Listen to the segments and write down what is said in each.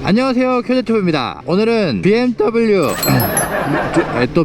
안녕하세요, 큐제튜브입니다. 오늘은 BMW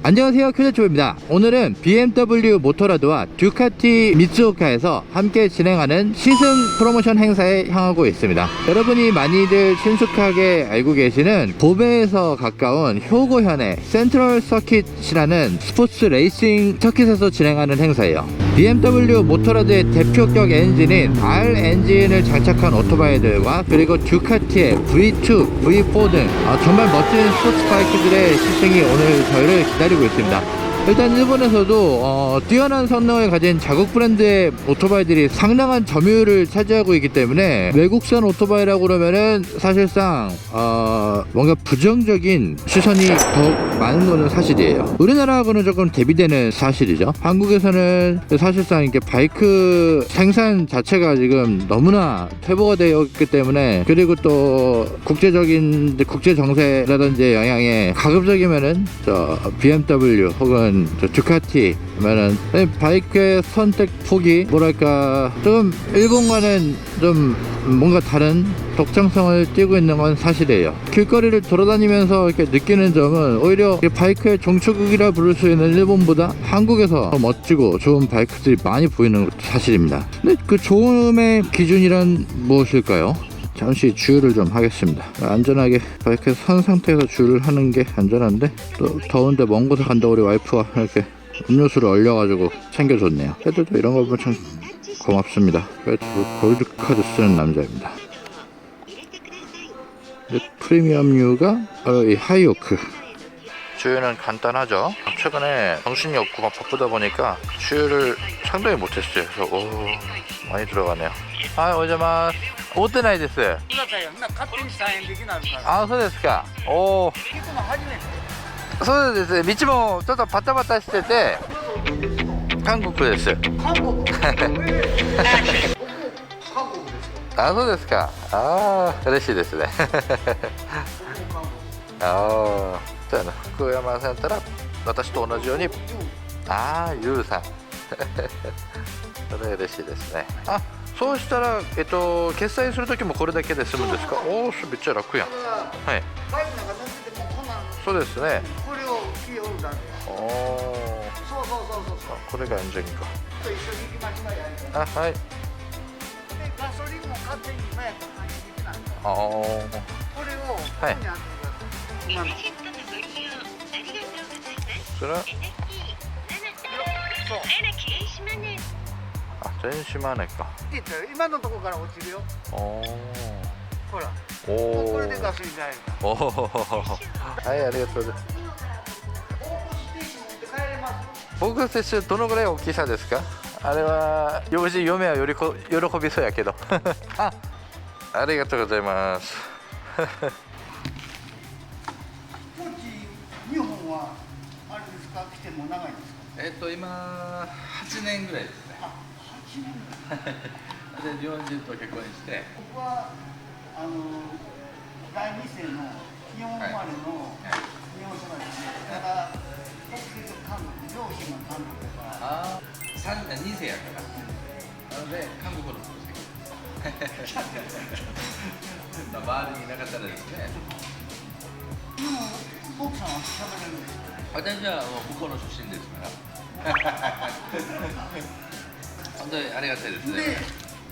안녕하세요, 큐제튜브입니다. 오늘은 BMW 모토라드와 듀카티 미츠오카에서 함께 진행하는 시승 프로모션 행사에 향하고 있습니다. 여러분이 많이들 친숙하게 알고 계시는 고베에서 가까운 효고현의 센트럴 서킷이라는 스포츠 레이싱 서킷에서 진행하는 행사예요. BMW 모토라드의 대표격 엔진인 R 엔진을 장착한 오토바이들과 그리고 듀카티의 V2, V4 등 정말 멋진 스포츠 바이크들의 시승이 오늘 저희를 기다리고 있습니다. 일단 일본에서도 뛰어난 성능을 가진 자국 브랜드의 오토바이들이 상당한 점유율을 차지하고 있기 때문에 외국산 오토바이라고 그러면은 사실상 뭔가 부정적인 시선이 더 많은 거는 사실이에요. 우리나라하고는 조금 대비되는 사실이죠. 한국에서는 사실상 이렇게 바이크 생산 자체가 지금 너무나 퇴보가 되어 있기 때문에, 그리고 또 국제 정세라든지 영향에 가급적이면은 BMW 혹은 듀카티 하면은 바이크의 선택 폭이 뭐랄까 조금 일본과는 좀 뭔가 다른 독창성을 띠고 있는 건 사실이에요. 길거리를 돌아다니면서 이렇게 느끼는 점은 오히려 바이크의 종초국이라 부를 수 있는 일본보다 한국에서 더 멋지고 좋은 바이크들이 많이 보이는 것도 사실입니다. 근데 그 좋음의 기준이란 무엇일까요? 잠시 주유를 좀 하겠습니다. 안전하게 바이크에 선 상태에서 주유를 하는 게 안전한데, 또 더운데 먼 곳에 간다고 우리 와이프가 이렇게 음료수를 얼려가지고 챙겨줬네요. 애들도 이런 거 보면 참 고맙습니다. 골드카드 쓰는 남자입니다. 프리미엄유가 이 하이오크. 주유는 간단하죠. 최근에 정신이 없고 막 바쁘다 보니까 주유를 상당히 못했어요. 그래서 많이 들어가네요. 오자마스. 持ってないです。勝手に再編できないから。そうですか。行くの初めて。そうですね。道もちょっとバタバタしてて。韓国です。韓国。韓国です。そうですか。嬉しいですね。そうやな。福山さんやったら私と同じように、ユウさん。それ嬉しいですね。そうしたら、決済するときもこれだけで済むんですか？めっちゃ楽やん。はい。そうですね。これをキーホルダーで。そう。これが安全か。一緒に行きましょうや。はい。で、ガソリンも勝手に今やったらできない。これをここにあってください。今の。それは。そう。電子マネーか。今のところから落ちるよ。ほら。これでガソリン代入る。はい、ありがとうございます。ボックスティッシュどのぐらい大きさですか？あれは嫁は喜びそうやけど。ありがとうございます。日本はあれですか？来ても長いですか？今8年ぐらいですね。で日本人と結婚して、僕は第二世の日本生まれの日本育ちで、ただ国籍韓国、両親が韓国だから2世やから、なので韓国の国籍です。周りにいなかったらですね。でも奥さんは喋れるんですか？私は向こうの出身ですから。本当にありがたいですね。で、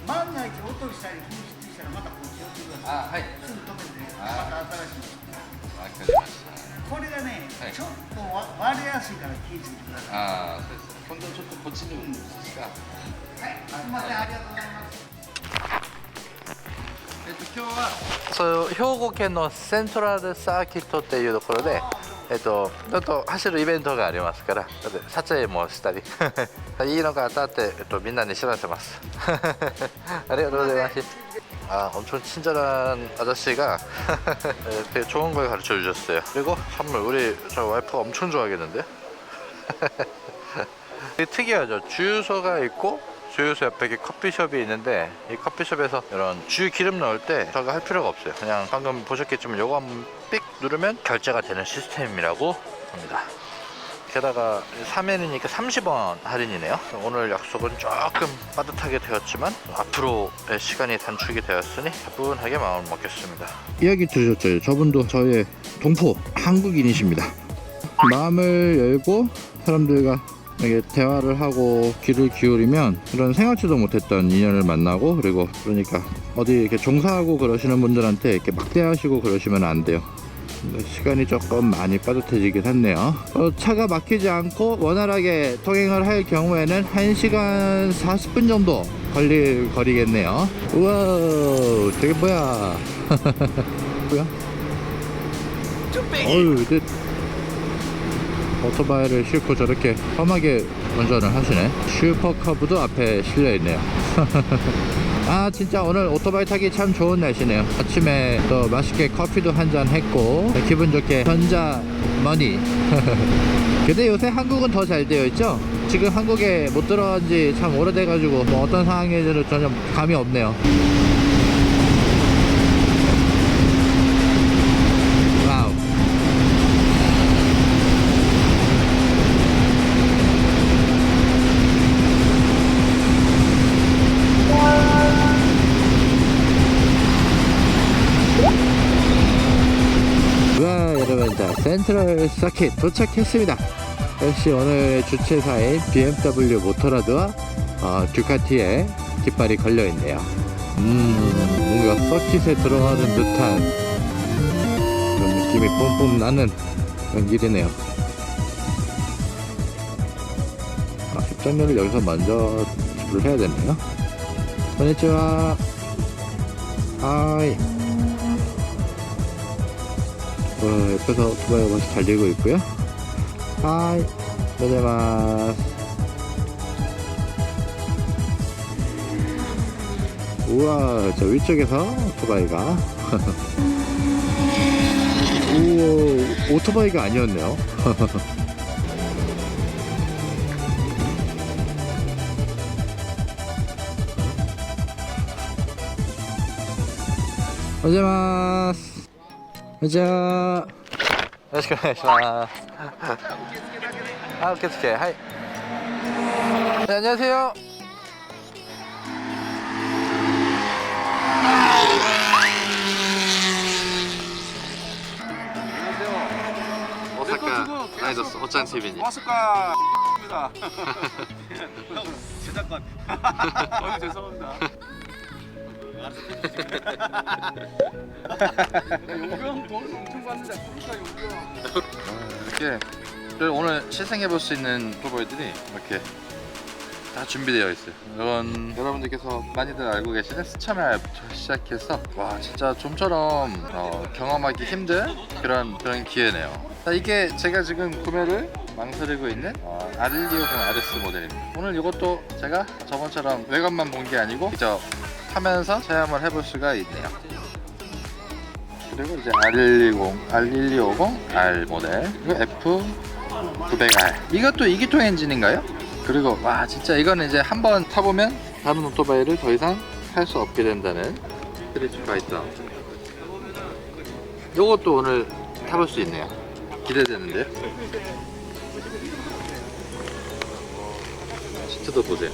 万が一落としたり紛失したらまたこっち寄ってください。はい。すぐ止めて、また新しいの。わかりました。これがね、ちょっと割れやすいから気をつけてください。そうです。今度ちょっとこっちにうんですか。はい。すみません、ありがとうございます。今日はそう兵庫県のセントラルサーキットっていうところで。ちょっと走るイベントがありますから、撮影もしたりいいのが当たって、みんなに知らせます。ありがとうございます。엄청 친절한 아저씨가 되게 좋은 걸 가르쳐 주셨어요. 그리고 선물 저 와이프가 엄청 좋아하겠는데. 되게 특이하죠. 주유소가 있고 주유소 옆에 이렇게 커피숍이 있는데, 이 커피숍에서 이런 주유 기름 넣을 때 저거 할 필요가 없어요. 그냥 방금 보셨겠지만 요거 한번 삑 누르면 결제가 되는 시스템이라고 합니다. 게다가 3회니까 30원 할인이네요. 오늘 약속은 조금 빠듯하게 되었지만 앞으로의 시간이 단축이 되었으니 가뿐하게 마음을 먹겠습니다. 이야기 들으셨죠? 저분도 저의 동포 한국인이십니다. 마음을 열고 사람들과 이게 대화를 하고 귀를 기울이면 이런 생각지도 못했던 인연을 만나고, 그리고 그러니까 어디 이렇게 종사하고 그러시는 분들한테 이렇게 막대하시고 그러시면 안 돼요. 시간이 조금 많이 빠듯해지긴 했네요. 차가 막히지 않고 원활하게 통행을 할 경우에는 1시간 40분 정도 걸릴 거리겠네요. 우와, 저게 뭐야? 뭐야? 어휴, 오토바이를 싣고 저렇게 험하게 운전을 하시네. 슈퍼커브도 앞에 실려있네요. 아, 진짜 오늘 오토바이 타기 참 좋은 날씨네요. 아침에 또 맛있게 커피도 한잔 했고 기분 좋게 전자 머니. 근데 요새 한국은 더 잘 되어 있죠? 지금 한국에 못 들어간 지 참 오래돼 가지고 뭐 어떤 상황인지는 전혀 감이 없네요. 와우. 우와, 여러분, 자, 센트럴 서킷 도착했습니다. 역시 오늘 주최사인 BMW 모터라드와 듀카티의 깃발이 걸려있네요. 뭔가 서킷에 들어가는 듯한 그런 느낌이 뿜뿜 나는 그런 길이네요. 입장료를 여기서 먼저 지불을 해야 되네요. konnichiwa. 하이. 옆에서 오토바이가 벌써 달리고 있고요. 하이. 고자이마스. 우와, 저 위쪽에서 오토바이가. 오, 오토바이가 아니었네요. 고자이마스. 자,よろしくお願いします。아, 오케이, 오케이. 하이. 네, 안녕하세요. 오사카 라이더스 오짱 TV님. 오사카입니다. 제작관. 죄송합니다. 용병 돈 엄청 받는데 그러니까 용병. 이렇게 오늘 실생해볼 수 있는 오토바이들이 이렇게 다 준비되어 있어요. 이건 여러분들께서 많이들 알고 계시는 스차멜부터 시작해서 와, 진짜 좀처럼 경험하기 힘든 그런 기회네요. 자, 이게 제가 지금 구매를 망설이고 있는 아릴리오 RS 모델입니다. 오늘 이것도 제가 저번처럼 외관만 본 게 아니고 직접 타면서 체험을 해볼 수가 있네요. 그리고 이제 R1250R 모델, 그리고 F900R, 이것도 2기통 엔진인가요? 그리고 와, 진짜 이거는 이제 한번 타보면 다른 오토바이를 더 이상 탈 수 없게 된다는 스트리트 파이터. 요것도 오늘 타볼 수 있네요. 기대되는데요. 시트도 보세요.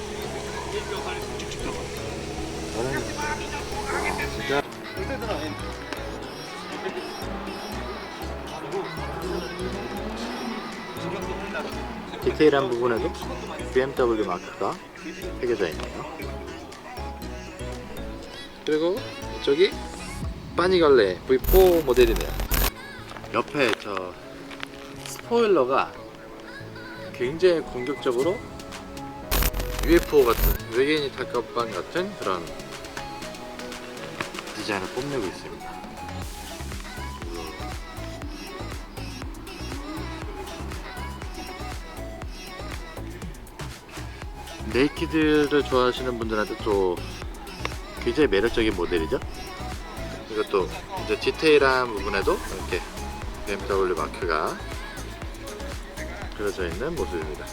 진짜 디테일한 부분에도 BMW 마크가 새겨져 있네요. 그리고 이쪽이 파니갈레 V4 모델이네요. 옆에 저 스포일러가 굉장히 공격적으로 UFO 같은, 외계인이 탈 것만 같은 그런 디자인을 뽐내고 있습니다. 네이키드를 좋아하시는 분들한테 또 굉장히 매력적인 모델이죠. 이것도 이제 디테일한 부분에도 이렇게 BMW 마크가 그려져 있는 모습입니다.